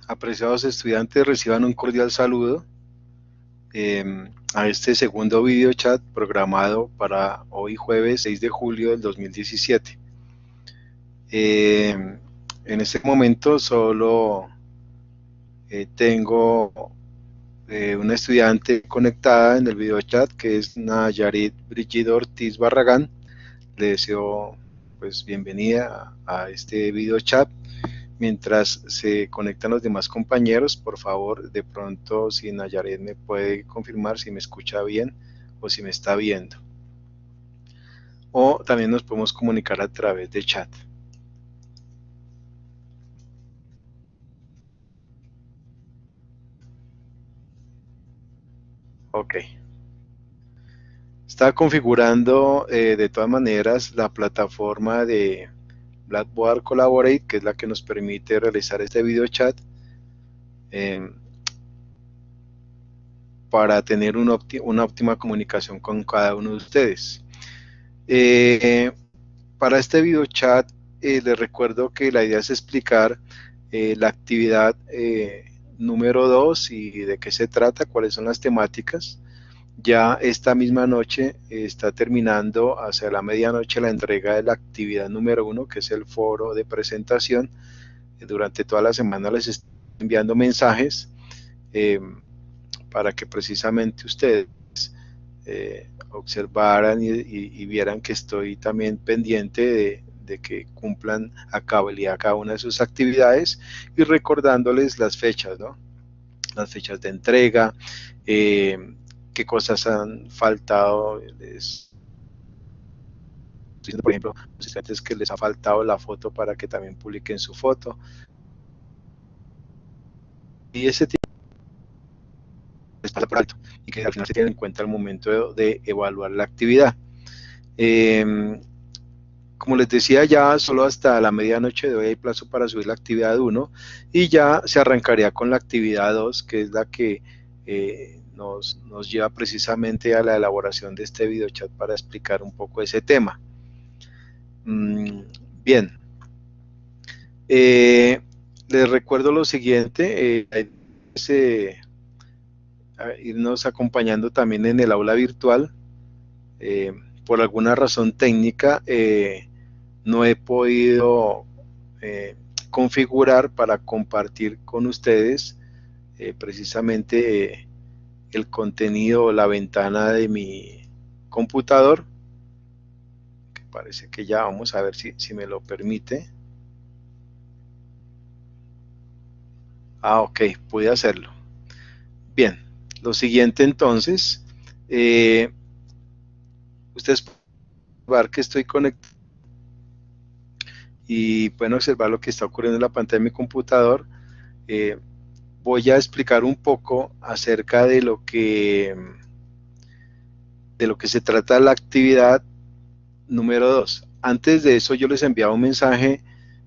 Apreciados estudiantes, reciban un cordial saludo a este segundo video chat programado para hoy jueves 6 de julio del 2017. En este momento solo tengo una estudiante conectada en el video chat, que es Nayarit Brigitte Ortiz Barragán. Le deseo pues bienvenida a este video chat. Mientras se conectan los demás compañeros, por favor, de pronto, si Nayaret me puede confirmar si me escucha bien o si me está viendo. O también nos podemos comunicar a través de chat. Ok. Está configurando de todas maneras la plataforma de Blackboard Collaborate, que es la que nos permite realizar este video chat. Para tener una óptima comunicación con cada uno de ustedes. Para este video chat les recuerdo que la idea es explicar la actividad número 2 y de qué se trata, cuáles son las temáticas. Ya esta misma noche está terminando hacia la medianoche la entrega de la actividad número 1, que es el foro de presentación. Durante toda la semana les estoy enviando mensajes para que precisamente ustedes observaran y vieran que estoy también pendiente de que cumplan a cabalidad cada una de sus actividades y recordándoles las fechas, ¿no? Las fechas de entrega, qué cosas han faltado. Por ejemplo, los estudiantes que les ha faltado la foto para que también publiquen su foto. Y ese tipo les pasa por alto y que al final se tienen en cuenta al momento de evaluar la actividad. Como les decía, ya solo hasta la medianoche de hoy hay plazo para subir la actividad 1 y ya se arrancaría con la actividad 2, que es la que nos lleva precisamente a la elaboración de este video chat para explicar un poco ese tema. Bien. Les recuerdo lo siguiente, irnos acompañando también en el aula virtual. Por alguna razón técnica no he podido configurar para compartir con ustedes precisamente el contenido o la ventana de mi computador, que parece que ya vamos a ver si me lo permite. Ok, pude hacerlo. Bien, lo siguiente entonces, ustedes pueden observar que estoy conectado y pueden observar lo que está ocurriendo en la pantalla de mi computador. Voy a explicar un poco acerca de lo que se trata la actividad número 2. Antes de eso, yo les enviaba un mensaje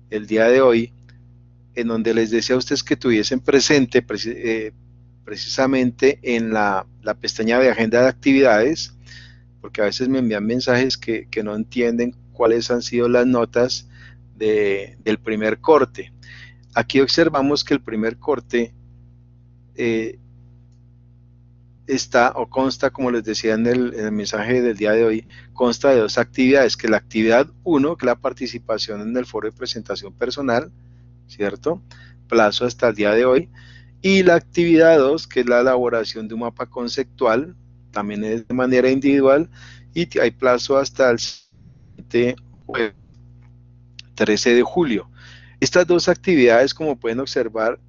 el día de hoy en donde les decía a ustedes que tuviesen presente precisamente en la pestaña de agenda de actividades, porque a veces me envían mensajes que no entienden cuáles han sido las notas del primer corte. Aquí observamos que el primer corte está o consta, como les decía en el mensaje del día de hoy, consta de dos actividades, que la actividad 1, que es la participación en el foro de presentación personal, ¿cierto? Plazo hasta el día de hoy, y la actividad 2, que es la elaboración de un mapa conceptual, también es de manera individual, y hay plazo hasta el 13 de julio. Estas dos actividades, como pueden observar,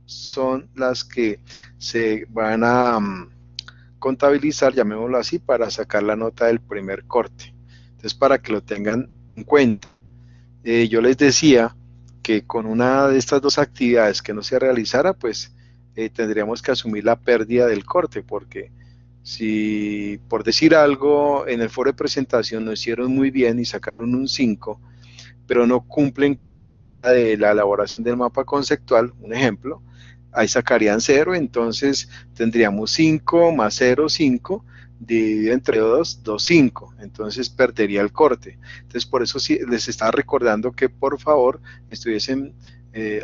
son las que se van a contabilizar, llamémoslo así, para sacar la nota del primer corte. Entonces, para que lo tengan en cuenta. Yo les decía que con una de estas dos actividades que no se realizara, pues tendríamos que asumir la pérdida del corte, porque si, por decir algo, en el foro de presentación lo hicieron muy bien y sacaron un 5, pero no cumplen de la elaboración del mapa conceptual, un ejemplo, ahí sacarían 0, entonces tendríamos 5 más 0, 5, dividido entre 2, 2, 5, entonces perdería el corte. Entonces por eso sí, les estaba recordando que por favor estuviesen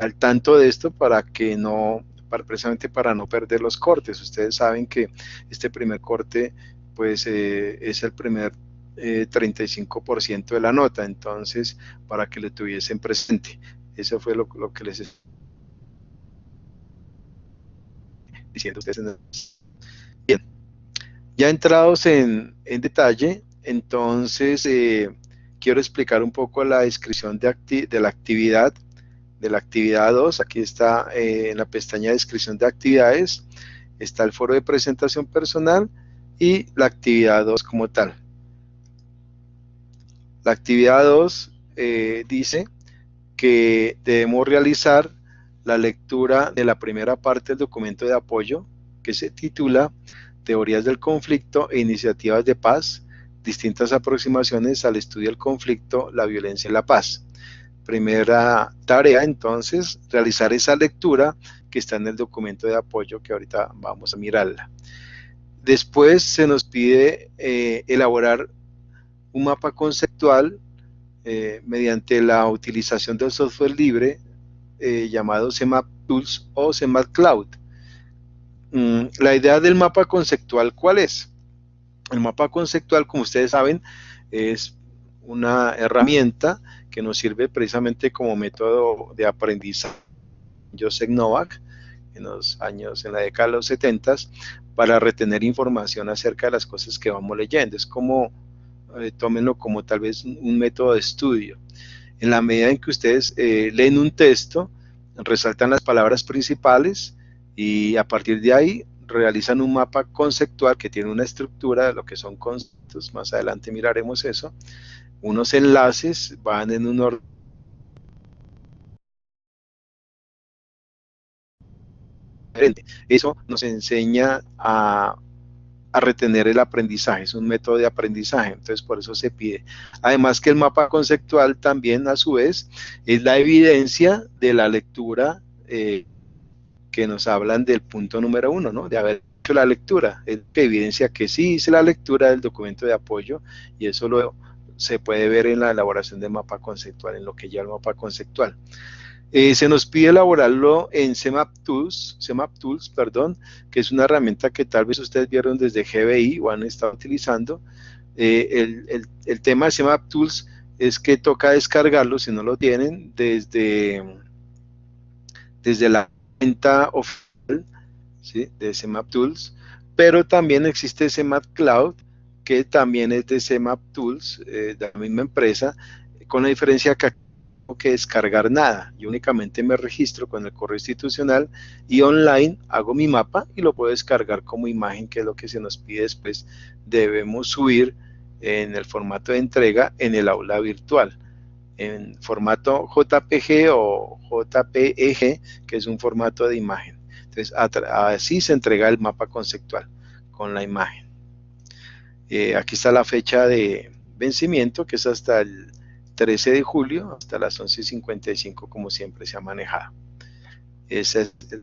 al tanto de esto para que no, precisamente para no perder los cortes. Ustedes saben que este primer corte pues es el primer 35% de la nota, entonces para que lo tuviesen presente. Eso fue lo que les estoy diciendo a ustedes. Bien, ya entrados en detalle, entonces quiero explicar un poco la descripción de la actividad. De la actividad 2, aquí está en la pestaña de descripción de actividades, está el foro de presentación personal y la actividad 2 como tal. La actividad 2 dice que debemos realizar la lectura de la primera parte del documento de apoyo, que se titula Teorías del conflicto e iniciativas de paz, distintas aproximaciones al estudio del conflicto, la violencia y la paz. Primera tarea, entonces, realizar esa lectura que está en el documento de apoyo, que ahorita vamos a mirarla. Después se nos pide elaborar un mapa conceptual mediante la utilización del software libre llamado CMap Tools o CMap Cloud. La idea del mapa conceptual, ¿cuál es? El mapa conceptual, como ustedes saben, es una herramienta que nos sirve precisamente como método de aprendizaje. Joseph Novak, en la década de los 70, para retener información acerca de las cosas que vamos leyendo. Es como, tómenlo como tal vez un método de estudio. En la medida en que ustedes leen un texto, resaltan las palabras principales y a partir de ahí realizan un mapa conceptual que tiene una estructura de lo que son conceptos. Más adelante miraremos eso. Unos enlaces van en un orden. Eso nos enseña a retener el aprendizaje, es un método de aprendizaje, entonces por eso se pide. Además que el mapa conceptual también a su vez es la evidencia de la lectura que nos hablan del punto número 1, ¿no? De haber hecho la lectura, es que evidencia que sí hice la lectura del documento de apoyo y eso se puede ver en la elaboración del mapa conceptual, en lo que lleva el mapa conceptual. Se nos pide elaborarlo en CMap Tools, que es una herramienta que tal vez ustedes vieron desde GBI o han estado utilizando. El tema de CMap Tools es que toca descargarlo, si no lo tienen, desde la cuenta oficial, ¿sí?, de CMap Tools, pero también existe CMap Cloud, que también es de CMap Tools, de la misma empresa, con la diferencia que que descargar nada, yo únicamente me registro con el correo institucional y online hago mi mapa y lo puedo descargar como imagen, que es lo que se nos pide después. Debemos subir en el formato de entrega en el aula virtual, en formato JPG o JPEG, que es un formato de imagen. Entonces así se entrega el mapa conceptual con la imagen. Aquí está la fecha de vencimiento, que es hasta el 13 de julio, hasta las 11:55, como siempre se ha manejado. Esa es la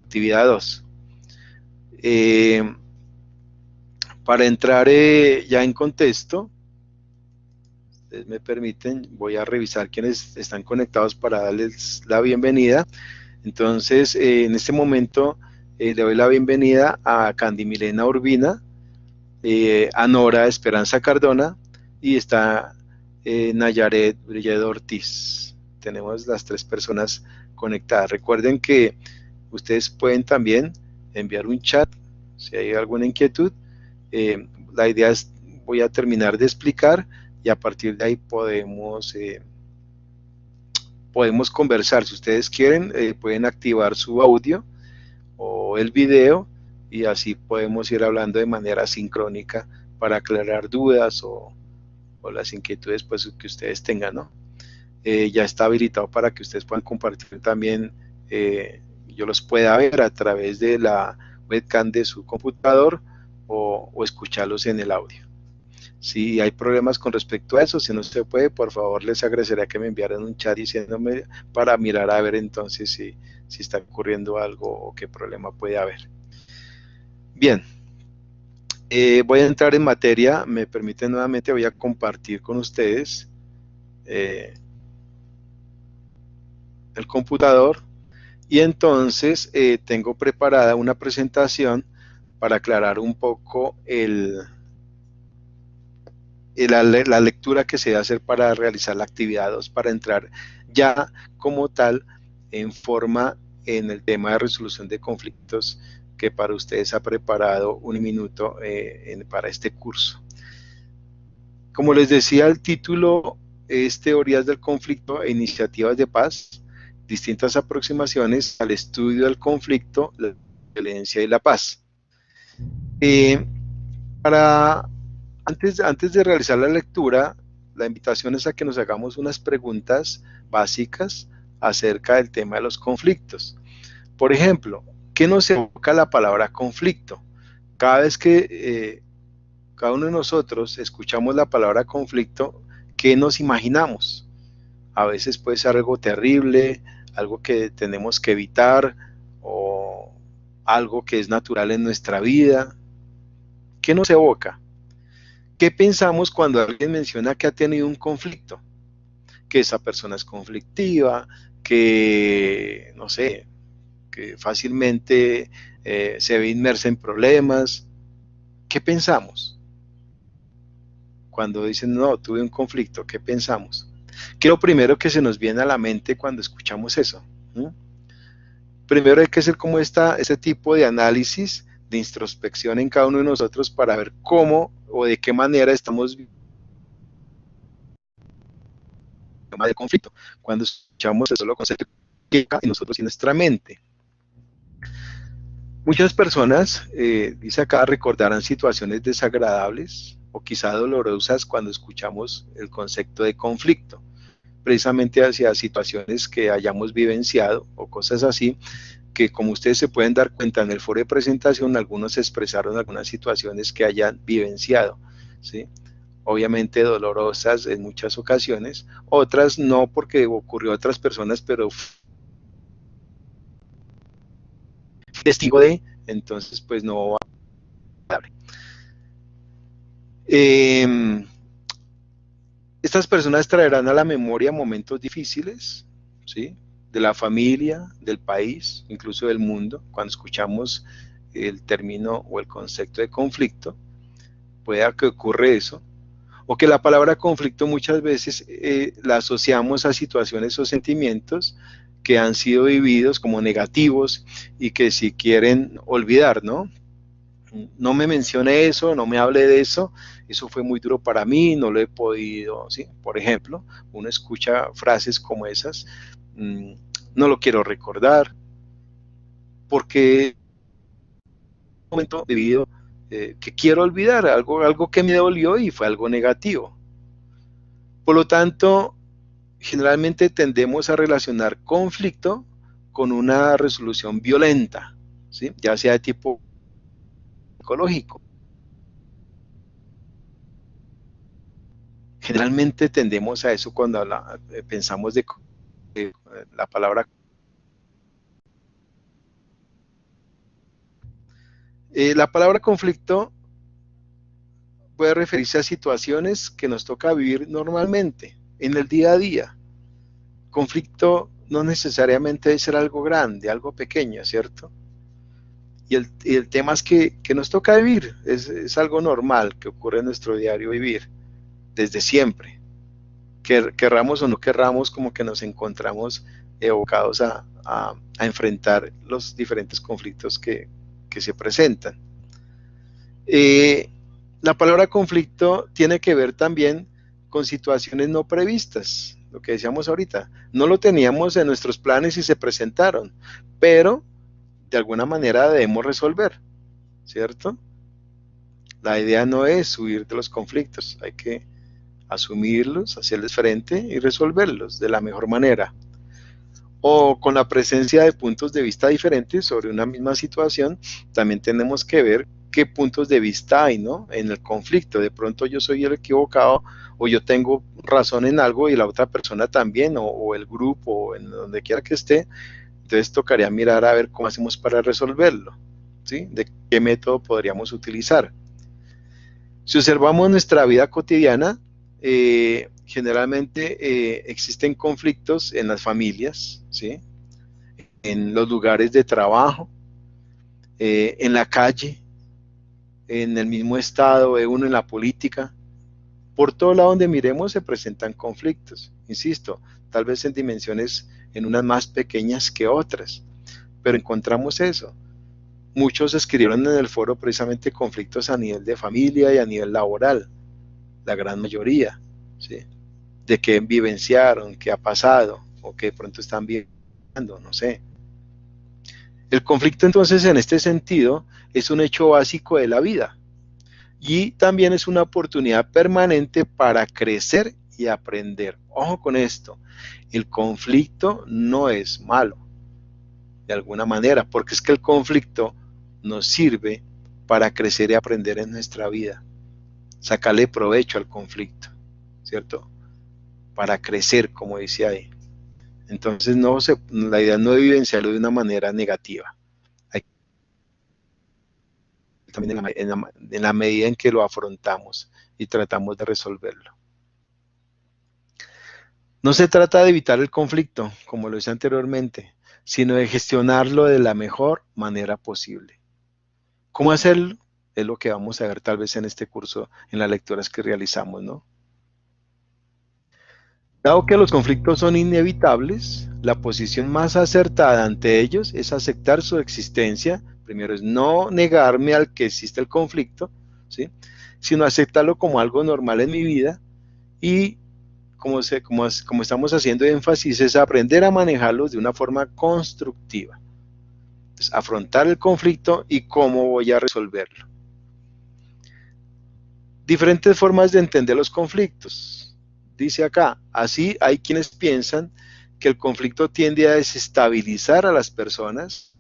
actividad 2. Para entrar ya en contexto, ustedes me permiten, voy a revisar quienes están conectados para darles la bienvenida. Entonces, en este momento le doy la bienvenida a Candy Milena Urbina, a Nora Esperanza Cardona y está Nayaret Brilledo Ortiz. Tenemos las 3 personas conectadas. Recuerden que ustedes pueden también enviar un chat si hay alguna inquietud. La idea es, voy a terminar de explicar y a partir de ahí podemos conversar. Si ustedes quieren, pueden activar su audio o el video y así podemos ir hablando de manera sincrónica para aclarar dudas o las inquietudes pues que ustedes tengan, ¿no? Ya está habilitado para que ustedes puedan compartir también, yo los pueda ver a través de la webcam de su computador o escucharlos en el audio. Si hay problemas con respecto a eso, si no se puede, por favor les agradecería que me enviaran un chat diciéndome para mirar a ver entonces si está ocurriendo algo o qué problema puede haber. Bien, voy a entrar en materia, me permiten nuevamente, voy a compartir con ustedes. el computador y entonces tengo preparada una presentación para aclarar un poco la lectura que se debe hacer para realizar la actividad 2, para entrar ya como tal en forma en el tema de resolución de conflictos que para ustedes ha preparado un minuto para este curso. Como les decía, el título es Teorías del conflicto e iniciativas de paz, distintas aproximaciones al estudio del conflicto, la violencia y la paz. Antes de realizar la lectura, la invitación es a que nos hagamos unas preguntas básicas acerca del tema de los conflictos. Por ejemplo, ¿qué nos evoca la palabra conflicto? Cada vez que cada uno de nosotros escuchamos la palabra conflicto, ¿qué nos imaginamos? A veces puede ser algo terrible, algo que tenemos que evitar o algo que es natural en nuestra vida. ¿Qué nos evoca? ¿Qué pensamos cuando alguien menciona que ha tenido un conflicto? Que esa persona es conflictiva, que, no sé, que fácilmente se ve inmersa en problemas. ¿Qué pensamos? Cuando dicen, no, tuve un conflicto, ¿qué pensamos? ¿Qué es lo primero que se nos viene a la mente cuando escuchamos eso? Primero hay que hacer como este tipo de análisis, de introspección en cada uno de nosotros para ver cómo o de qué manera estamos viviendo el tema del conflicto. Cuando escuchamos eso, lo concepto que en nosotros y en nuestra mente. Muchas personas, dice acá, recordarán situaciones desagradables o quizá dolorosas cuando escuchamos el concepto de conflicto, precisamente hacia situaciones que hayamos vivenciado o cosas así, que como ustedes se pueden dar cuenta en el foro de presentación, algunos expresaron algunas situaciones que hayan vivenciado, ¿sí? Obviamente dolorosas en muchas ocasiones, otras no porque ocurrió a otras personas, pero testigo de, entonces pues no va a hablar. Estas personas traerán a la memoria momentos difíciles, ¿sí? De la familia, del país, incluso del mundo. Cuando escuchamos el término o el concepto de conflicto, puede que ocurra eso, o que la palabra conflicto muchas veces la asociamos a situaciones o sentimientos que han sido vividos como negativos y que si quieren olvidar, ¿no? No me mencione eso, no me hable de eso, eso fue muy duro para mí, no lo he podido, ¿sí? Por ejemplo, uno escucha frases como esas, no lo quiero recordar, porque un momento vivido que quiero olvidar, algo que me dolió y fue algo negativo. Por lo tanto, generalmente tendemos a relacionar conflicto con una resolución violenta, ¿sí? Ya sea de tipo psicológico. Generalmente tendemos a eso cuando pensamos de la palabra. La palabra conflicto puede referirse a situaciones que nos toca vivir normalmente, en el día a día. Conflicto no necesariamente debe ser algo grande, algo pequeño, ¿cierto? Y el tema es que nos toca vivir, es algo normal que ocurre en nuestro diario vivir, desde siempre. Querramos o no querramos, como que nos encontramos evocados a enfrentar los diferentes conflictos que se presentan. La palabra conflicto tiene que ver también con situaciones no previstas, lo que decíamos ahorita. No lo teníamos en nuestros planes y se presentaron, pero de alguna manera debemos resolver, ¿cierto? La idea no es huir de los conflictos, hay que asumirlos, hacerles frente y resolverlos de la mejor manera. O con la presencia de puntos de vista diferentes sobre una misma situación, también tenemos que ver qué puntos de vista hay, ¿no? En el conflicto. De pronto yo soy el equivocado o yo tengo razón en algo y la otra persona también, o el grupo, o en donde quiera que esté. Entonces tocaría mirar a ver cómo hacemos para resolverlo, ¿sí? De qué método podríamos utilizar. Si observamos nuestra vida cotidiana, generalmente existen conflictos en las familias, ¿sí? En los lugares de trabajo, en la calle, en el mismo estado, uno en la política. Por todo lado donde miremos se presentan conflictos, insisto, tal vez en dimensiones en unas más pequeñas que otras, pero encontramos eso. Muchos escribieron en el foro precisamente conflictos a nivel de familia y a nivel laboral, la gran mayoría, ¿sí? De qué vivenciaron, qué ha pasado, o que de pronto están viviendo, no sé. El conflicto entonces en este sentido es un hecho básico de la vida y también es una oportunidad permanente para crecer y aprender. Ojo con esto, el conflicto no es malo de alguna manera, porque es que el conflicto nos sirve para crecer y aprender en nuestra vida, sacarle provecho al conflicto, ¿cierto? Para crecer, como dice ahí. Entonces la idea no es vivenciarlo de una manera negativa. Hay también en la medida en que lo afrontamos y tratamos de resolverlo. No se trata de evitar el conflicto, como lo hice anteriormente, sino de gestionarlo de la mejor manera posible. ¿Cómo hacerlo? Es lo que vamos a ver tal vez en este curso, en las lecturas que realizamos, ¿no? Dado que los conflictos son inevitables, la posición más acertada ante ellos es aceptar su existencia. Primero es no negarme al que existe el conflicto, ¿sí? Sino aceptarlo como algo normal en mi vida y como estamos haciendo énfasis es aprender a manejarlos de una forma constructiva. Entonces, afrontar el conflicto y cómo voy a resolverlo. Diferentes formas de entender los conflictos. Dice acá, así hay quienes piensan que el conflicto tiende a desestabilizar a las personas,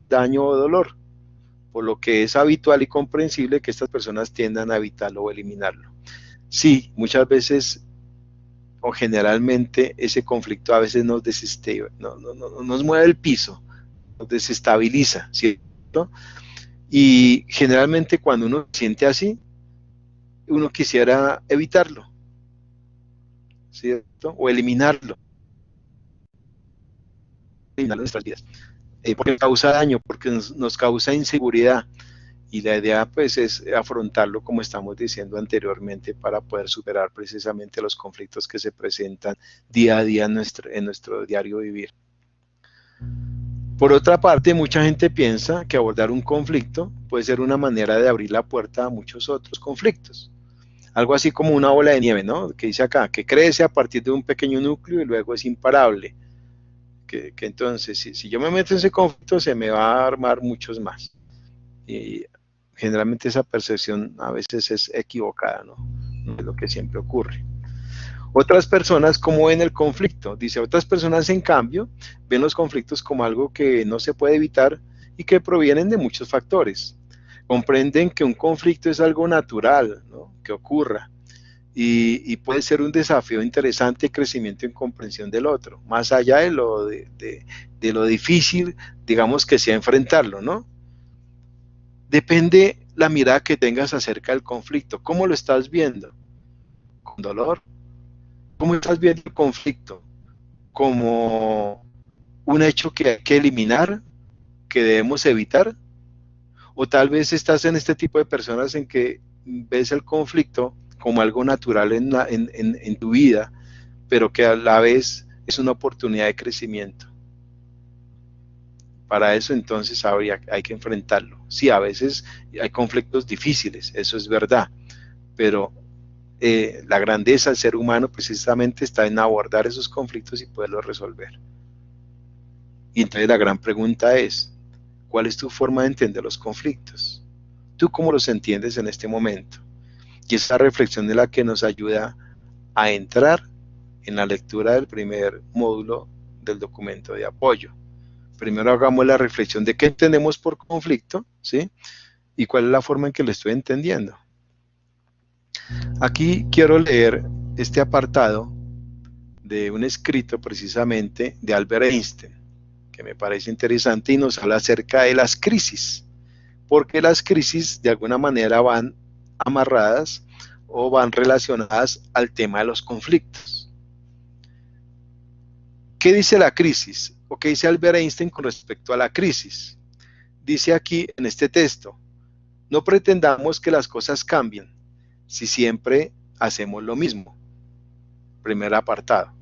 daño o dolor, por lo que es habitual y comprensible que estas personas tiendan a evitarlo o eliminarlo. Sí, muchas veces o generalmente ese conflicto a veces nos nos mueve el piso, nos desestabiliza, ¿cierto? Y generalmente cuando uno se siente así, uno quisiera evitarlo, ¿cierto? O eliminarlo de nuestras vidas. Porque causa daño, porque nos causa inseguridad. Y la idea pues es afrontarlo como estamos diciendo anteriormente para poder superar precisamente los conflictos que se presentan día a día en nuestro diario vivir. Por otra parte, mucha gente piensa que abordar un conflicto puede ser una manera de abrir la puerta a muchos otros conflictos. Algo así como una bola de nieve, ¿no? Que dice acá, que crece a partir de un pequeño núcleo y luego es imparable. Que entonces, si yo me meto en ese conflicto, se me va a armar muchos más. Y generalmente esa percepción a veces es equivocada, ¿no? No es lo que siempre ocurre. Otras personas, ¿cómo ven el conflicto? Dice, otras personas, en cambio, ven los conflictos como algo que no se puede evitar y que provienen de muchos factores. Comprenden que un conflicto es algo natural, ¿no? Que ocurra y puede ser un desafío interesante de crecimiento en comprensión del otro, más allá de lo difícil, digamos, que sea enfrentarlo, ¿no? Depende la mirada que tengas acerca del conflicto. ¿Cómo lo estás viendo? ¿Con dolor? ¿Cómo estás viendo el conflicto? ¿Como un hecho que hay que eliminar, que debemos evitar? ¿O tal vez estás en este tipo de personas en que ves el conflicto como algo natural en tu vida, pero que a la vez es una oportunidad de crecimiento? Para eso entonces hay que enfrentarlo. Sí, a veces hay conflictos difíciles, eso es verdad, pero la grandeza del ser humano precisamente está en abordar esos conflictos y poderlos resolver. Y entonces la gran pregunta es, ¿cuál es tu forma de entender los conflictos? ¿Tú cómo los entiendes en este momento? Y esa reflexión es la que nos ayuda a entrar en la lectura del primer módulo del documento de apoyo. Primero hagamos la reflexión de qué entendemos por conflicto, ¿sí? Y cuál es la forma en que lo estoy entendiendo. Aquí quiero leer este apartado de un escrito precisamente de Albert Einstein, que me parece interesante y nos habla acerca de las crisis, porque las crisis de alguna manera van amarradas o van relacionadas al tema de los conflictos. ¿Qué dice la crisis? ¿O qué dice Albert Einstein con respecto a la crisis? Dice aquí en este texto: no pretendamos que las cosas cambien si siempre hacemos lo mismo. Primer apartado.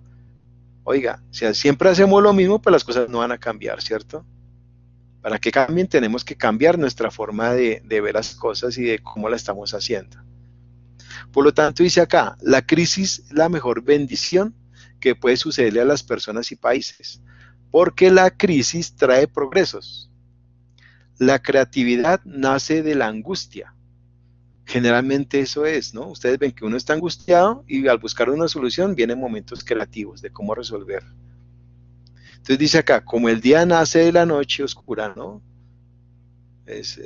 Oiga, si siempre hacemos lo mismo, pues las cosas no van a cambiar, ¿cierto? Para que cambien tenemos que cambiar nuestra forma de ver las cosas y de cómo la estamos haciendo. Por lo tanto, dice acá, la crisis es la mejor bendición que puede sucederle a las personas y países, porque la crisis trae progresos. La creatividad nace de la angustia. Generalmente eso es, ¿no? Ustedes ven que uno está angustiado y al buscar una solución vienen momentos creativos de cómo resolver. Entonces dice acá, como el día nace de la noche oscura, ¿no? Es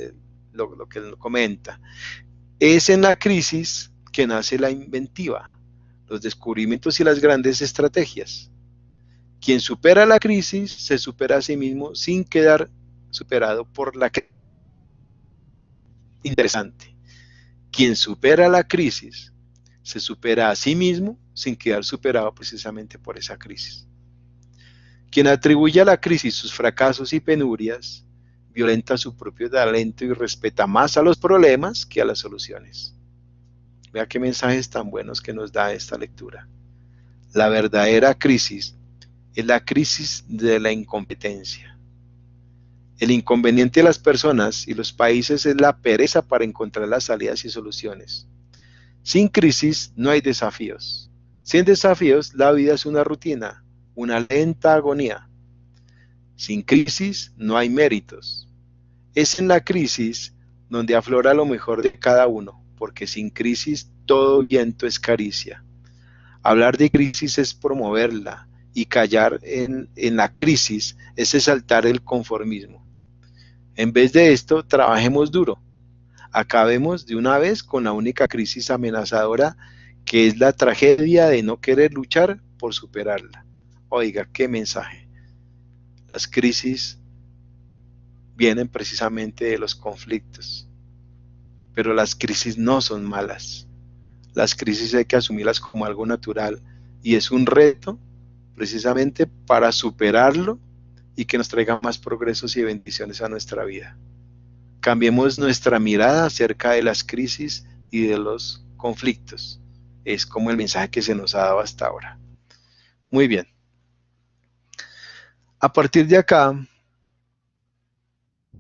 lo que él comenta. Es en la crisis que nace la inventiva, los descubrimientos y las grandes estrategias. Quien supera la crisis se supera a sí mismo sin quedar superado por la crisis. Interesante. Quien supera la crisis se supera a sí mismo sin quedar superado precisamente por esa crisis. Quien atribuye a la crisis sus fracasos y penurias, violenta su propio talento y respeta más a los problemas que a las soluciones. Vea qué mensajes tan buenos que nos da esta lectura. La verdadera crisis es la crisis de la incompetencia. El inconveniente de las personas y los países es la pereza para encontrar las salidas y soluciones. Sin crisis no hay desafíos. Sin desafíos, la vida es una rutina, una lenta agonía. Sin crisis no hay méritos. Es en la crisis donde aflora lo mejor de cada uno, porque sin crisis todo viento es caricia. Hablar de crisis es promoverla, y callar en la crisis es exaltar el conformismo. En vez de esto, trabajemos duro. Acabemos de una vez con la única crisis amenazadora, que es la tragedia de no querer luchar por superarla. Oiga, qué mensaje. Las crisis vienen precisamente de los conflictos, pero las crisis no son malas. Las crisis hay que asumirlas como algo natural y es un reto precisamente para superarlo y que nos traiga más progresos y bendiciones a nuestra vida. Cambiemos nuestra mirada acerca de las crisis y de los conflictos. Es como el mensaje que se nos ha dado hasta ahora. Muy bien. A partir de acá,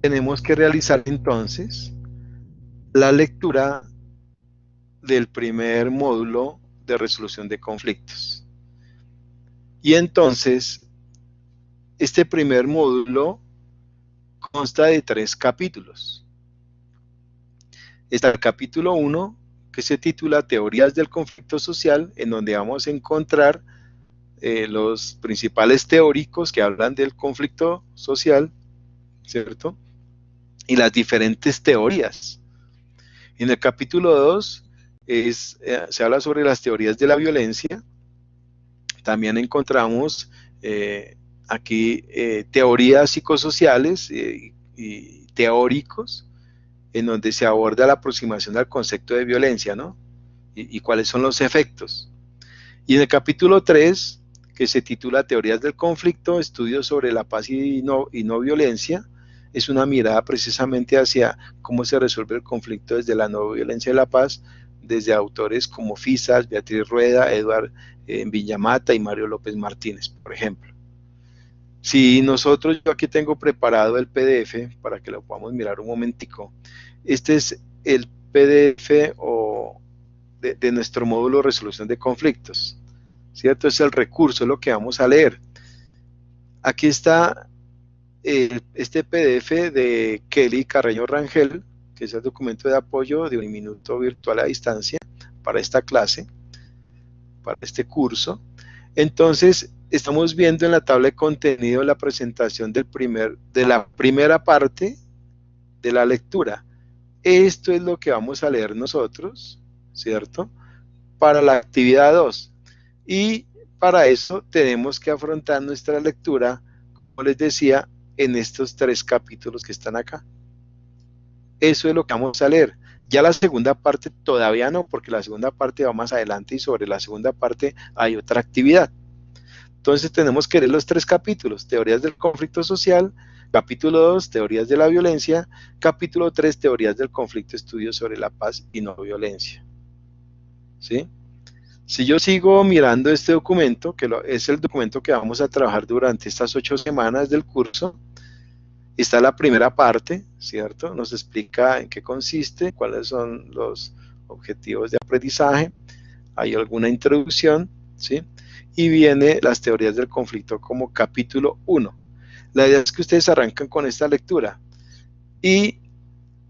tenemos que realizar entonces la lectura del primer módulo de resolución de conflictos. Y entonces, este primer módulo consta de 3 capítulos. Está el capítulo 1, que se titula Teorías del conflicto social, en donde vamos a encontrar los principales teóricos que hablan del conflicto social, ¿cierto? Y las diferentes teorías. En el capítulo 2 se habla sobre las teorías de la violencia. También encontramos aquí teorías psicosociales y teóricos, en donde se aborda la aproximación al concepto de violencia, ¿no? Y cuáles son los efectos. Y en el capítulo 3, que se titula Teorías del conflicto, estudios sobre la paz y no violencia, es una mirada precisamente hacia cómo se resuelve el conflicto desde la no violencia y la paz, desde autores como Fisas, Beatriz Rueda, Eduard Villamata y Mario López Martínez, por ejemplo. Si nosotros, yo aquí tengo preparado el PDF para que lo podamos mirar un momentico. Este es el PDF de nuestro módulo de resolución de conflictos, ¿cierto? Es el recurso, es lo que vamos a leer. Aquí está este PDF de Kelly Carreño Rangel, que es el documento de apoyo de un minuto virtual a distancia para esta clase, para este curso. Entonces, estamos viendo en la tabla de contenido la presentación de la primera parte de la lectura. Esto es lo que vamos a leer nosotros, ¿cierto? Para la actividad 2. Y para eso tenemos que afrontar nuestra lectura, como les decía, en estos 3 capítulos que están acá. Eso es lo que vamos a leer. Ya la segunda parte todavía no, porque la segunda parte va más adelante y sobre la segunda parte hay otra actividad. Entonces tenemos que leer los 3 capítulos: teorías del conflicto social, capítulo 2, teorías de la violencia, capítulo 3, teorías del conflicto, estudios sobre la paz y no violencia. ¿Sí? Si yo sigo mirando este documento, que es el documento que vamos a trabajar durante estas 8 semanas del curso, está la primera parte, ¿cierto? Nos explica en qué consiste, cuáles son los objetivos de aprendizaje, hay alguna introducción, ¿sí? Y viene las teorías del conflicto como capítulo 1. La idea es que ustedes arrancan con esta lectura y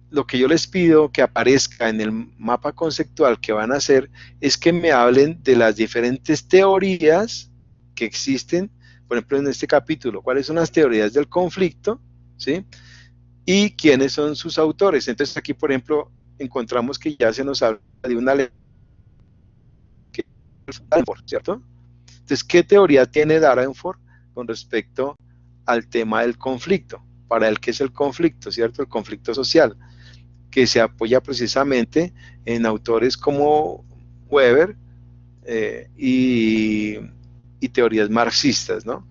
lo que yo les pido que aparezca en el mapa conceptual que van a hacer es que me hablen de las diferentes teorías que existen, por ejemplo en este capítulo, cuáles son las teorías del conflicto, ¿sí? Y quiénes son sus autores. Entonces aquí, por ejemplo, encontramos que ya se nos habla de una ley, ¿cierto? Entonces, ¿qué teoría tiene Davenport con respecto al tema del conflicto? Para él, ¿qué es el conflicto? ¿Cierto? El conflicto social, que se apoya precisamente en autores como Weber y teorías marxistas, ¿no?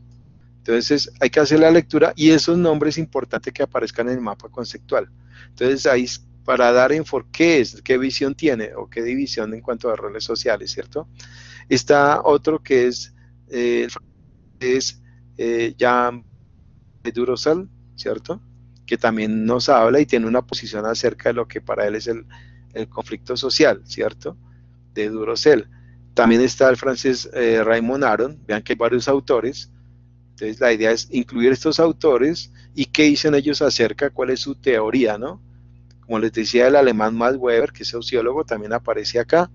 Entonces hay que hacer la lectura y esos nombres importantes que aparezcan en el mapa conceptual. Entonces ahí para Davenport, ¿qué es? ¿Qué visión tiene? ¿O qué división en cuanto a roles sociales, cierto? Está otro que es Jean Durosal, ¿cierto? Que también nos habla y tiene una posición acerca de lo que para él es el conflicto social, ¿cierto? De Durosel. También está el francés Raymond Aron, vean que hay varios autores. Entonces la idea es incluir estos autores y qué dicen ellos acerca, cuál es su teoría, ¿no? Como les decía, el alemán Max Weber, que es sociólogo, también aparece acá.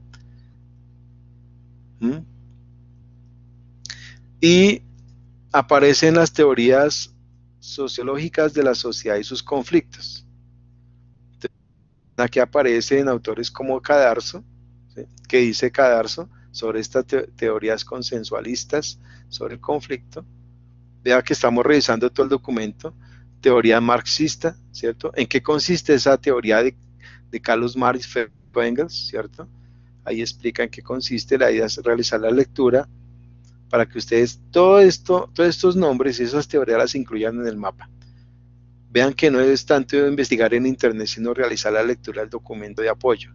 Y aparecen las teorías sociológicas de la sociedad y sus conflictos. Entonces, aquí aparecen autores como Cadarso, ¿sí? ¿Qué dice Cadarso sobre estas teorías consensualistas sobre el conflicto? Vea que estamos revisando todo el documento. Teoría marxista, ¿cierto? ¿En qué consiste esa teoría de Carlos Marx y Engels, ¿cierto? Ahí explica en qué consiste. La idea es realizar la lectura para que ustedes todos estos nombres y esas teorías las incluyan en el mapa. Vean que no es tanto investigar en internet, sino realizar la lectura del documento de apoyo,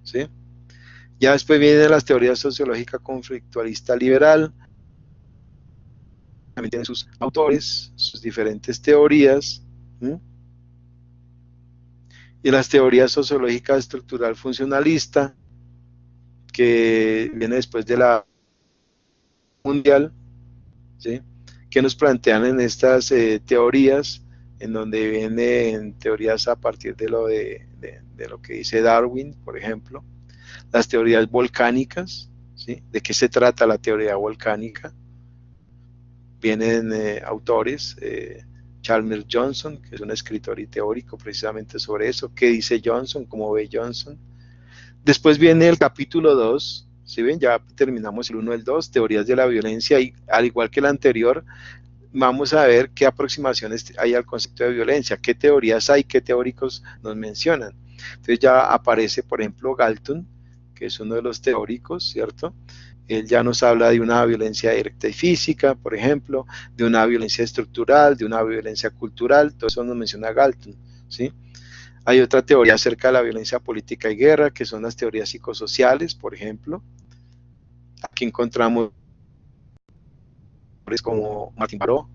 ¿sí? Ya después vienen las teorías sociológica conflictualista liberal, también tienen sus autores, sus diferentes teorías, ¿sí? Y las teorías sociológicas estructural funcionalista, que viene después de la mundial, ¿sí? Que nos plantean en estas teorías, en donde vienen teorías a partir de lo que dice Darwin, por ejemplo, las teorías volcánicas, ¿sí? ¿De qué se trata la teoría volcánica? Vienen autores, Chalmers Johnson, que es un escritor y teórico precisamente sobre eso. ¿Qué dice Johnson? ¿Cómo ve Johnson? Después viene el capítulo 2, ¿sí ven? Ya terminamos el 1 y el 2, teorías de la violencia, y al igual que el anterior, vamos a ver qué aproximaciones hay al concepto de violencia, qué teorías hay, qué teóricos nos mencionan. Entonces ya aparece, por ejemplo, Galton, que es uno de los teóricos, ¿cierto? Él ya nos habla de una violencia directa y física, por ejemplo, de una violencia estructural, de una violencia cultural, todo eso nos menciona Galton, ¿sí? Hay otra teoría acerca de la violencia política y guerra, que son las teorías psicosociales, por ejemplo. Aquí encontramos como Martín Baró,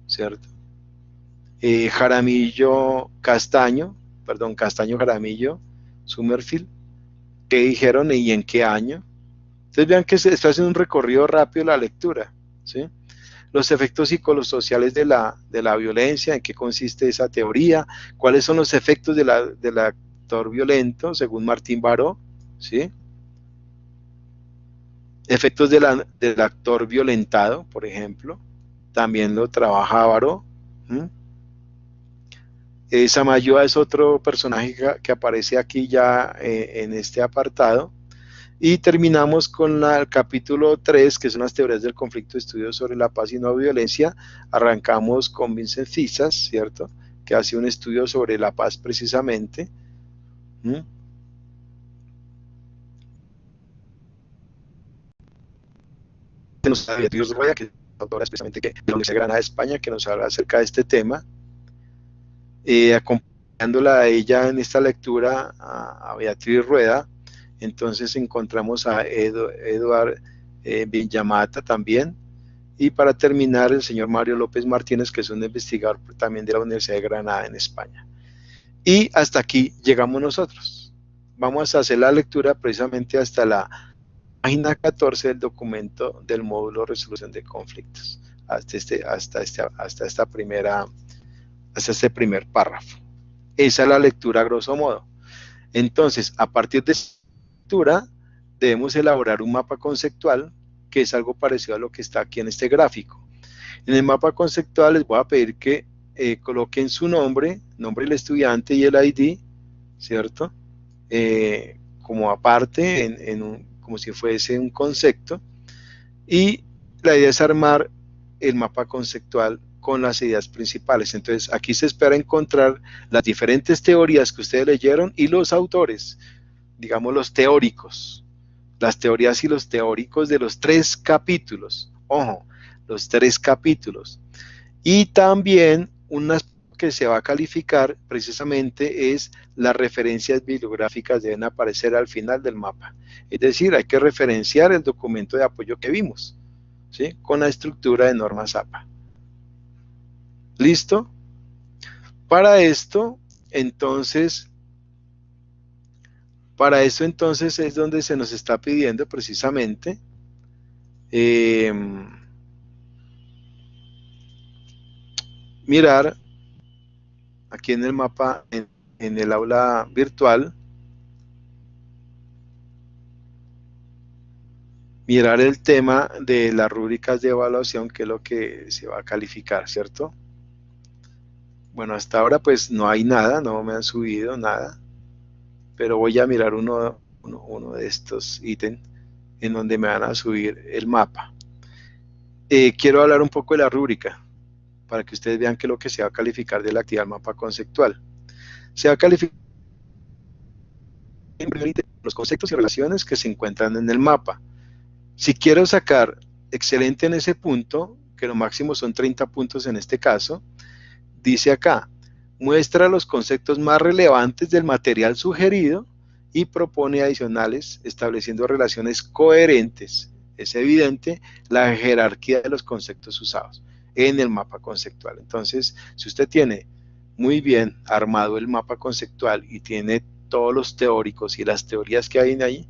¿cierto? Jaramillo Castaño, Castaño Jaramillo, Summerfield, qué dijeron y en qué año. Entonces vean que se está haciendo un recorrido rápido la lectura, ¿sí? Los efectos psicosociales de la violencia, en qué consiste esa teoría, cuáles son los efectos del actor violento, según Martín Baró, ¿sí? Efectos del actor violentado, por ejemplo, también lo trabaja Baró. Samayoa es otro personaje que aparece aquí ya en este apartado. Y terminamos con el capítulo 3, que son las teorías del conflicto, estudios sobre la paz y no violencia. Arrancamos con Vincent Fissas, ¿cierto? Que hace un estudio sobre la paz precisamente. tenemos a Beatriz Rueda, que es autora especialmente de la Universidad de Granada de España, que nos habla acerca de este tema. Acompañándola a ella en esta lectura, a Beatriz Rueda, entonces encontramos a Eduard Villamata también, y para terminar el señor Mario López Martínez, que es un investigador también de la Universidad de Granada en España. Y hasta aquí llegamos nosotros. Vamos a hacer la lectura precisamente hasta la página 14 del documento del módulo Resolución de Conflictos, hasta este primer párrafo. Esa es la lectura a grosso modo. Entonces, a partir de esta lectura, debemos elaborar un mapa conceptual, que es algo parecido a lo que está aquí en este gráfico. En el mapa conceptual les voy a pedir que coloquen su nombre del estudiante y el ID, ¿cierto? Como aparte, como si fuese un concepto. Y la idea es armar el mapa conceptual con las ideas principales. Entonces, aquí se espera encontrar las diferentes teorías que ustedes leyeron y los autores, digamos los teóricos, las teorías y los teóricos de los 3 capítulos. Ojo, los 3 capítulos. Y también unas que se va a calificar precisamente es las referencias bibliográficas deben aparecer al final del mapa. Es decir, hay que referenciar el documento de apoyo que vimos, ¿sí? Con la estructura de normas APA. ¿Listo? Para esto, entonces es donde se nos está pidiendo precisamente mirar aquí en el mapa, en el aula virtual, mirar el tema de las rúbricas de evaluación, que es lo que se va a calificar, ¿cierto? Bueno, hasta ahora pues no hay nada, no me han subido nada, pero voy a mirar uno de estos ítems en donde me van a subir el mapa. Quiero hablar un poco de la rúbrica, para que ustedes vean qué es lo que se va a calificar de la actividad del mapa conceptual. Se va a calificar los conceptos y relaciones que se encuentran en el mapa. Si quiero sacar excelente en ese punto, que lo máximo son 30 puntos en este caso, dice acá, muestra los conceptos más relevantes del material sugerido y propone adicionales estableciendo relaciones coherentes. Es evidente la jerarquía de los conceptos usados en el mapa conceptual. Entonces, si usted tiene muy bien armado el mapa conceptual y tiene todos los teóricos y las teorías que hay en ahí,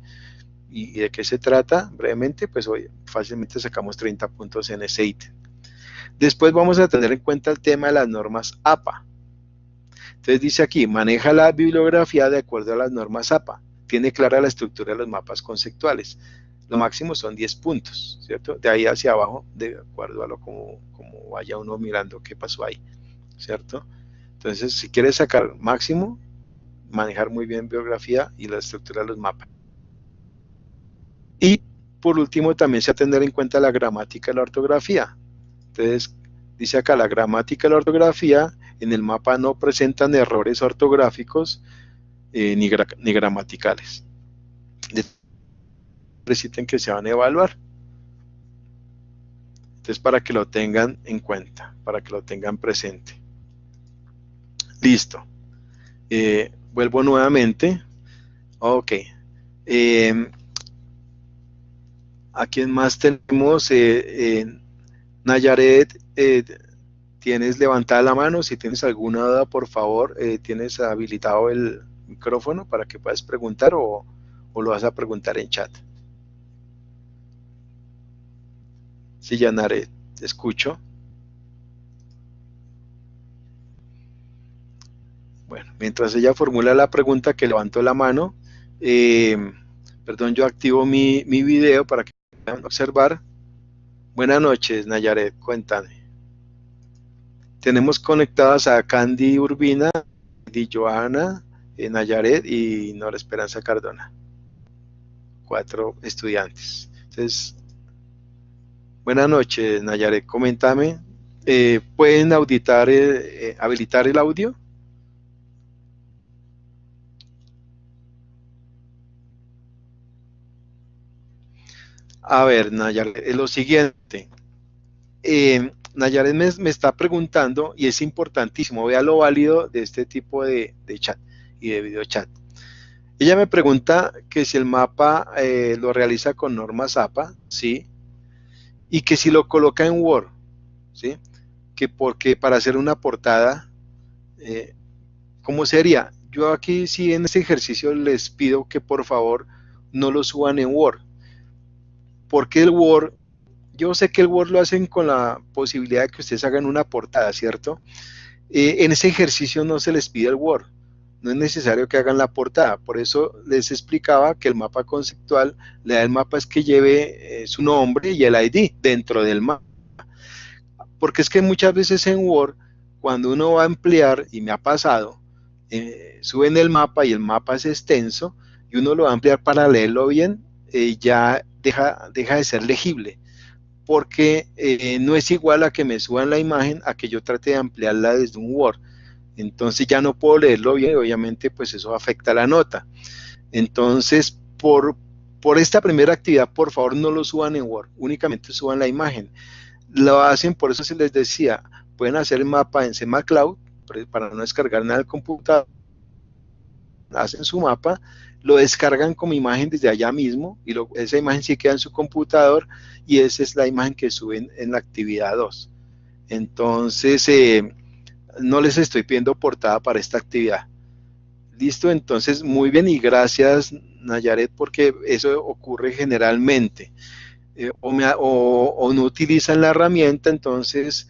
y de qué se trata, brevemente, pues hoy fácilmente sacamos 30 puntos en ese ítem. Después vamos a tener en cuenta el tema de las normas APA. Entonces dice aquí, maneja la bibliografía de acuerdo a las normas APA, tiene clara la estructura de los mapas conceptuales. Lo máximo son 10 puntos, ¿cierto? De ahí hacia abajo, de acuerdo a lo como vaya uno mirando qué pasó ahí, ¿cierto? Entonces, si quieres sacar máximo, manejar muy bien bibliografía y la estructura de los mapas. Y por último, también se va a tener en cuenta la gramática y la ortografía. Entonces, dice acá, la gramática y la ortografía en el mapa no presentan errores ortográficos ni gramaticales. Necesitan que se van a evaluar. Entonces, para que lo tengan en cuenta, para que lo tengan presente. Listo. Vuelvo nuevamente. Ok. ¿A quién más tenemos? Nayaret, tienes levantada la mano. Si tienes alguna duda, por favor, tienes habilitado el micrófono para que puedas preguntar o lo vas a preguntar en chat. Sí, Yanaret, te escucho. Bueno, mientras ella formula la pregunta, que levantó la mano, perdón, yo activo mi video para que puedan observar. Buenas noches, Nayaret, cuéntame. Tenemos conectadas a Candy Urbina, Di Joana, Nayaret y Nora Esperanza Cardona. 4 estudiantes. Entonces, buenas noches, Nayaret, coméntame. ¿Pueden habilitar el audio? A ver, Nayaret, lo siguiente. Nayaret me está preguntando, y es importantísimo, vea lo válido de este tipo de chat y de video chat. Ella me pregunta que si el mapa lo realiza con normas APA, ¿sí? Y que si lo coloca en Word, ¿sí? Que porque para hacer una portada, ¿cómo sería? Yo aquí sí en este ejercicio les pido que por favor no lo suban en Word, porque el Word, yo sé que el Word lo hacen con la posibilidad de que ustedes hagan una portada, ¿cierto? En ese ejercicio no se les pide el Word, no es necesario que hagan la portada, por eso les explicaba que el mapa conceptual, la idea del mapa es que lleve su nombre y el ID dentro del mapa, porque es que muchas veces en Word, cuando uno va a ampliar, y me ha pasado, suben el mapa y el mapa es extenso, y uno lo va a ampliar para leerlo bien, ya deja de ser legible, porque no es igual a que me suban la imagen a que yo trate de ampliarla desde un Word. Entonces ya no puedo leerlo bien y obviamente pues eso afecta la nota. Entonces, por esta primera actividad, por favor no lo suban en Word, únicamente suban la imagen. Lo hacen, por eso se les decía, pueden hacer el mapa en CMaCloud para no descargar nada del computador, hacen su mapa, lo descargan como imagen desde allá mismo y esa imagen sí queda en su computador y esa es la imagen que suben en la actividad 2. Entonces, no les estoy pidiendo portada para esta actividad. Listo, entonces muy bien y gracias Nayaret porque eso ocurre generalmente. O no utilizan la herramienta, entonces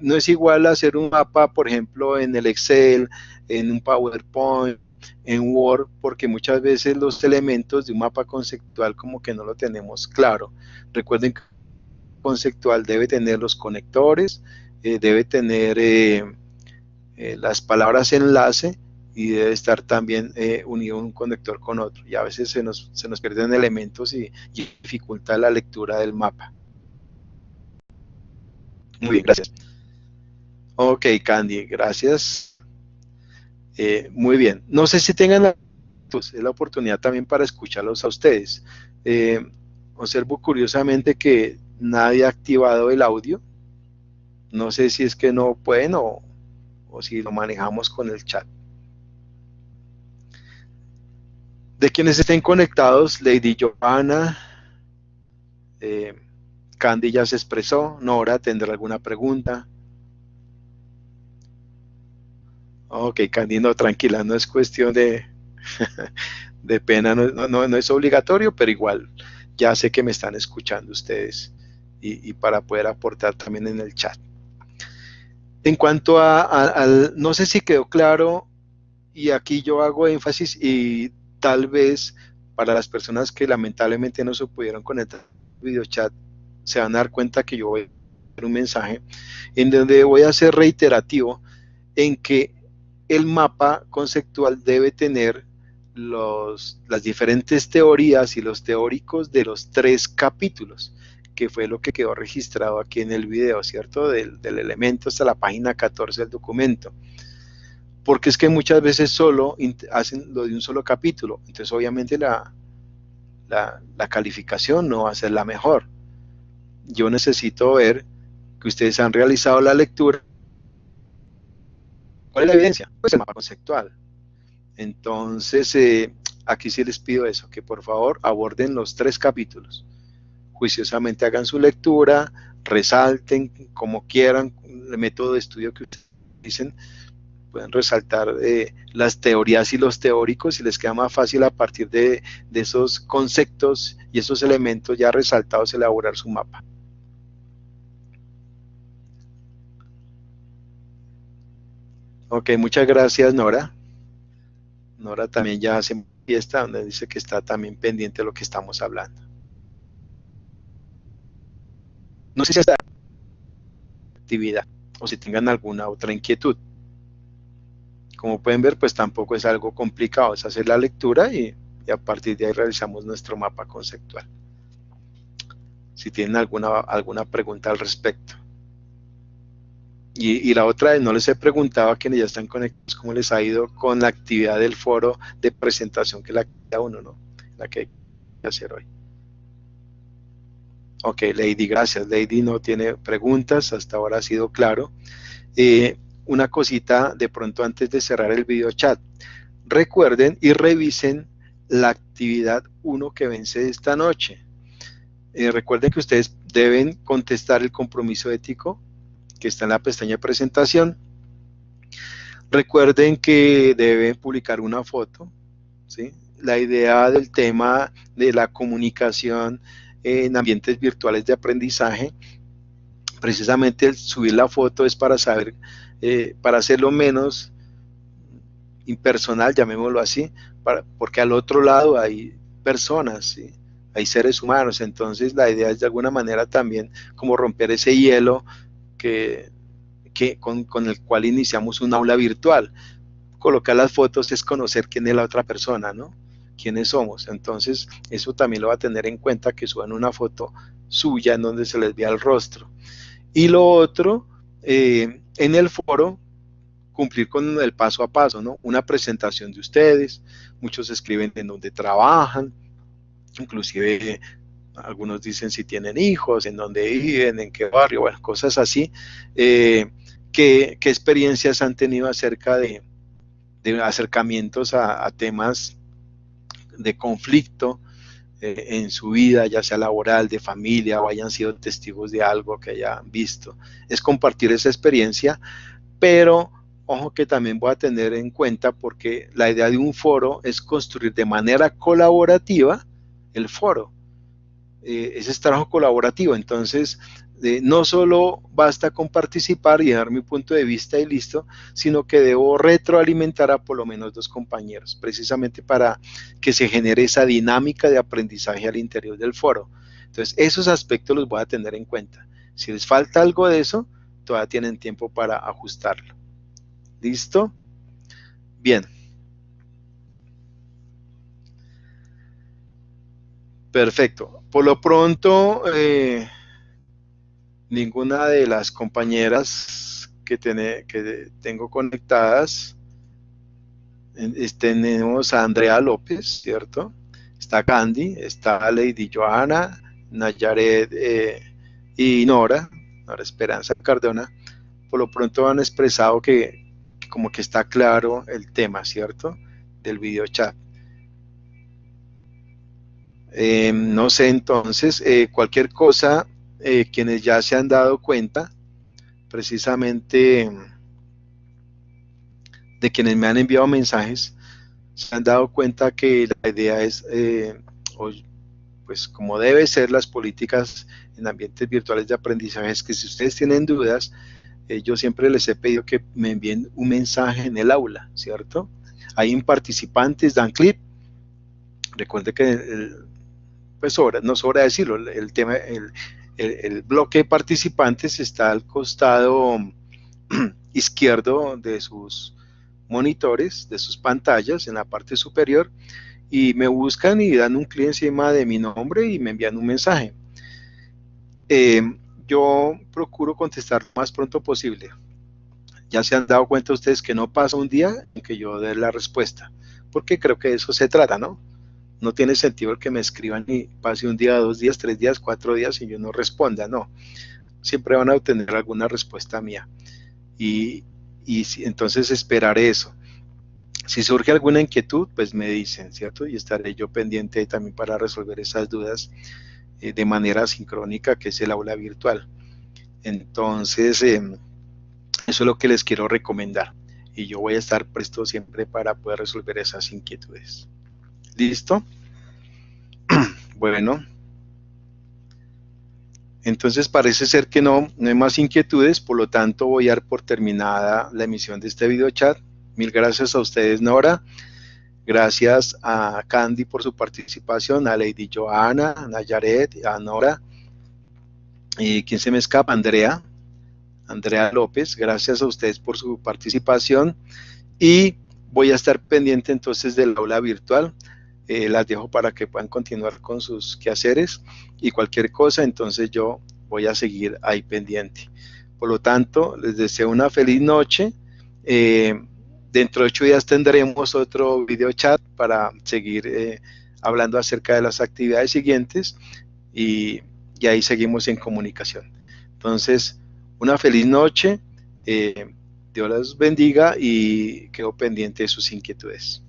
no es igual hacer un mapa, por ejemplo, en el Excel, en un PowerPoint, en Word, porque muchas veces los elementos de un mapa conceptual como que no lo tenemos claro. Recuerden que conceptual debe tener los conectores, debe tener las palabras enlace y debe estar también unido un conector con otro. Y a veces se nos pierden elementos y dificulta la lectura del mapa. Muy bien, gracias. Ok, Candy, gracias. Muy bien. No sé si tengan la oportunidad también para escucharlos a ustedes. Observo curiosamente que nadie ha activado el audio. No sé si es que no pueden o si lo manejamos con el chat. De quienes estén conectados, Lady Johanna, Candy ya se expresó, Nora, ¿tendrá alguna pregunta? Ok, Candy, no, tranquila, no es cuestión de pena, no es obligatorio, pero igual, ya sé que me están escuchando ustedes y para poder aportar también en el chat. En cuanto al, no sé si quedó claro, y aquí yo hago énfasis y tal vez para las personas que lamentablemente no se pudieron conectar al video chat, se van a dar cuenta que yo voy a hacer un mensaje en donde voy a ser reiterativo en que el mapa conceptual debe tener las diferentes teorías y los teóricos de los 3 capítulos, que fue lo que quedó registrado aquí en el video, ¿cierto? Del elemento hasta la página 14 del documento. Porque es que muchas veces solo hacen lo de un solo capítulo, entonces obviamente la calificación no va a ser la mejor. Yo necesito ver que ustedes han realizado la lectura. ¿Cuál es la evidencia? Pues el mapa conceptual. Entonces, aquí sí les pido eso, que por favor aborden los 3 capítulos. Juiciosamente hagan su lectura, resalten como quieran, el método de estudio que utilicen, pueden resaltar las teorías y los teóricos y les queda más fácil a partir de esos conceptos y esos elementos ya resaltados elaborar su mapa. Ok, muchas gracias Nora. Nora también ya hace fiesta donde dice que está también pendiente de lo que estamos hablando. No sé si esta actividad o si tengan alguna otra inquietud. Como pueden ver, pues tampoco es algo complicado, es hacer la lectura y a partir de ahí realizamos nuestro mapa conceptual. Si tienen alguna pregunta al respecto. Y la otra, no les he preguntado a quienes ya están conectados cómo les ha ido con la actividad del foro de presentación que la actividad 1, ¿no? La que hay que hacer hoy. Ok, Lady, gracias. Lady no tiene preguntas, hasta ahora ha sido claro. Una cosita de pronto antes de cerrar el video chat. Recuerden y revisen la actividad 1 que vence esta noche. Recuerden que ustedes deben contestar el compromiso ético que está en la pestaña de presentación. Recuerden que deben publicar una foto, ¿sí? La idea del tema de la comunicación en ambientes virtuales de aprendizaje, precisamente el subir la foto es para saber, para hacerlo menos impersonal, llamémoslo así, porque al otro lado hay personas, ¿sí? Hay seres humanos, entonces la idea es de alguna manera también como romper ese hielo con el cual iniciamos un aula virtual. Colocar las fotos es conocer quién es la otra persona, ¿no? Quiénes somos. Entonces, eso también lo va a tener en cuenta, que suban una foto suya en donde se les vea el rostro. Y lo otro, en el foro, cumplir con el paso a paso, ¿no? Una presentación de ustedes, muchos escriben en dónde trabajan, inclusive algunos dicen si tienen hijos, en dónde viven, en qué barrio, bueno, cosas así. ¿Qué experiencias han tenido acerca de acercamientos a temas de conflicto en su vida, ya sea laboral, de familia, o hayan sido testigos de algo que hayan visto? Es compartir esa experiencia, pero ojo que también voy a tener en cuenta, porque la idea de un foro es construir de manera colaborativa el foro. Ese es trabajo colaborativo, entonces no solo basta con participar y dar mi punto de vista y listo, sino que debo retroalimentar a por lo menos 2 compañeros, precisamente para que se genere esa dinámica de aprendizaje al interior del foro. Entonces, esos aspectos los voy a tener en cuenta. Si les falta algo de eso, todavía tienen tiempo para ajustarlo. ¿Listo? Bien. Perfecto. Por lo pronto, ninguna de las compañeras que tengo conectadas, tenemos a Andrea López, ¿cierto? Está Candy, está Lady Johanna, Nayaret y Nora Esperanza Cardona. Por lo pronto han expresado que como que está claro el tema, ¿cierto? Del video chat. No sé, entonces, cualquier cosa, quienes ya se han dado cuenta, precisamente de quienes me han enviado mensajes, se han dado cuenta que la idea es, pues como debe ser las políticas en ambientes virtuales de aprendizaje, es que si ustedes tienen dudas, yo siempre les he pedido que me envíen un mensaje en el aula, ¿cierto? Hay participantes, dan clic. Recuerde que pues no sobra decirlo, el tema, el bloque de participantes está al costado izquierdo de sus monitores, de sus pantallas, en la parte superior, y me buscan y dan un clic encima de mi nombre y me envían un mensaje. Yo procuro contestar lo más pronto posible. Ya se han dado cuenta ustedes que no pasa un día en que yo dé la respuesta, porque creo que de eso se trata, ¿no? No tiene sentido el que me escriban y pase un día, 2 días, 3 días, 4 días y yo no responda, no. Siempre van a obtener alguna respuesta mía. Y entonces esperaré eso. Si surge alguna inquietud, pues me dicen, ¿cierto? Y estaré yo pendiente también para resolver esas dudas de manera sincrónica, que es el aula virtual. Entonces, eso es lo que les quiero recomendar. Y yo voy a estar presto siempre para poder resolver esas inquietudes. ¿Listo? Bueno. Entonces parece ser que no hay más inquietudes, por lo tanto voy a dar por terminada la emisión de este video chat. Mil gracias a ustedes, Nora. Gracias a Candy por su participación, a Lady Johanna, a Nayaret, a Nora. ¿Quién se me escapa? Andrea López. Gracias a ustedes por su participación. Y voy a estar pendiente entonces del aula virtual. Las dejo para que puedan continuar con sus quehaceres y cualquier cosa, entonces yo voy a seguir ahí pendiente. Por lo tanto, les deseo una feliz noche. Dentro de 8 días tendremos otro video chat para seguir hablando acerca de las actividades siguientes y y ahí seguimos en comunicación. Entonces, una feliz noche, Dios las bendiga y quedo pendiente de sus inquietudes.